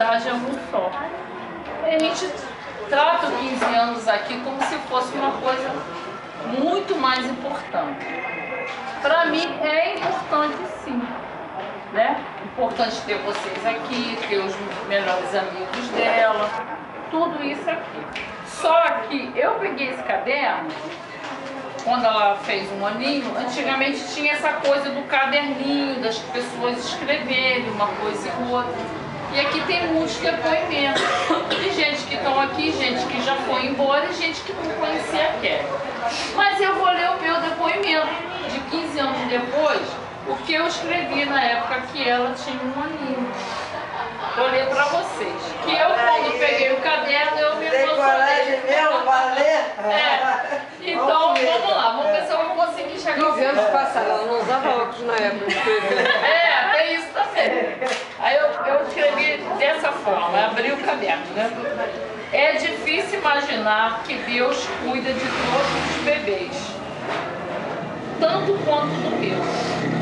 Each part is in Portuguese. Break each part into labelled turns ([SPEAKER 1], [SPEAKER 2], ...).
[SPEAKER 1] É um só. A gente trata os 15 anos aqui como se fosse uma coisa muito mais importante. Para mim é importante sim, né? Importante ter vocês aqui, ter os melhores amigos dela, tudo isso aqui. Só que eu peguei esse caderno, quando ela fez um aninho, antigamente tinha essa coisa do caderninho, das pessoas escreverem uma coisa e outra. E aqui tem muitos depoimentos. De gente que estão aqui, gente que já foi embora e gente que não conhecia a Kelly. Mas eu vou ler o meu depoimento de 15 anos depois, o que eu escrevi na época que ela tinha um aninho. Vou ler para vocês. Que eu, quando peguei o caderno, eu me emocionei.
[SPEAKER 2] Tem coragem mesmo, valer?
[SPEAKER 1] Então, vamos lá. Vamos ver se eu vou conseguir chegar ao
[SPEAKER 3] 15 anos passados, ela não usava óculos na época.
[SPEAKER 1] tem isso também. Aí eu escrevi dessa forma, abri o caderno, né? É difícil imaginar que Deus cuida de todos os bebês, tanto quanto do meu.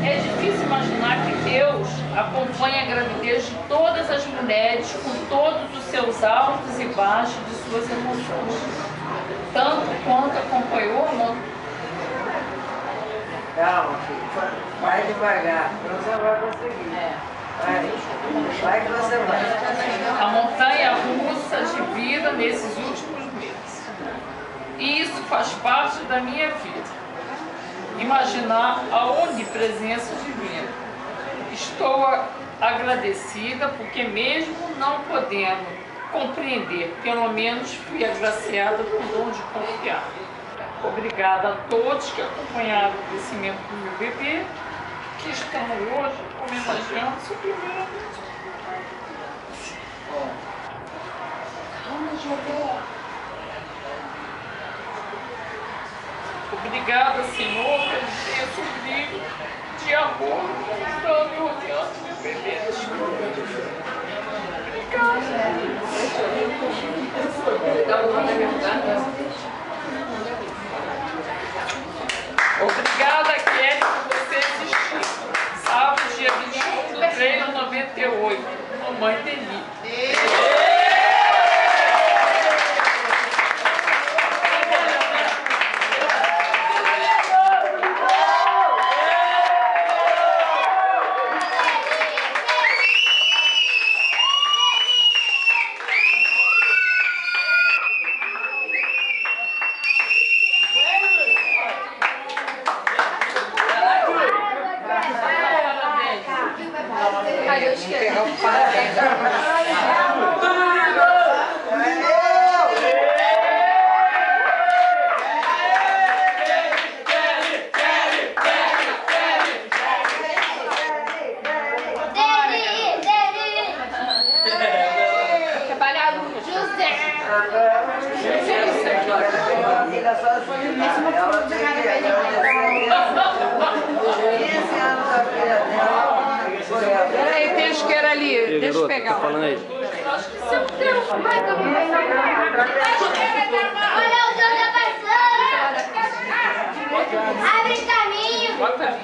[SPEAKER 1] É difícil imaginar que Deus acompanha a gravidez de todas as mulheres com todos os seus altos e baixos de suas emoções, tanto quanto acompanhou a mão.
[SPEAKER 2] Calma, filho. Vai devagar, você vai conseguir. Vai que você vai.
[SPEAKER 1] A montanha russa de vida nesses últimos meses. E isso faz parte da minha vida. Imaginar a onipresença divina. Estou agradecida porque mesmo não podendo compreender, pelo menos fui agraciada com o dom de confiar. Obrigada a todos que acompanharam o crescimento do meu bebê, que estão hoje homenageando seu primeiro. Obrigada, Senhor, pelo intenso brilho de amor que está me rodeando, meu bebê. Obrigada, Kelly, por você existir. Sábado, dia 21 de 3 de 98, Mamãe Deli.
[SPEAKER 3] Peraí, tem isqueiro ali. Deixa eu pegar.
[SPEAKER 4] Falando aí.
[SPEAKER 5] Olha o João tá passando. Abre caminho.
[SPEAKER 1] Bota ali.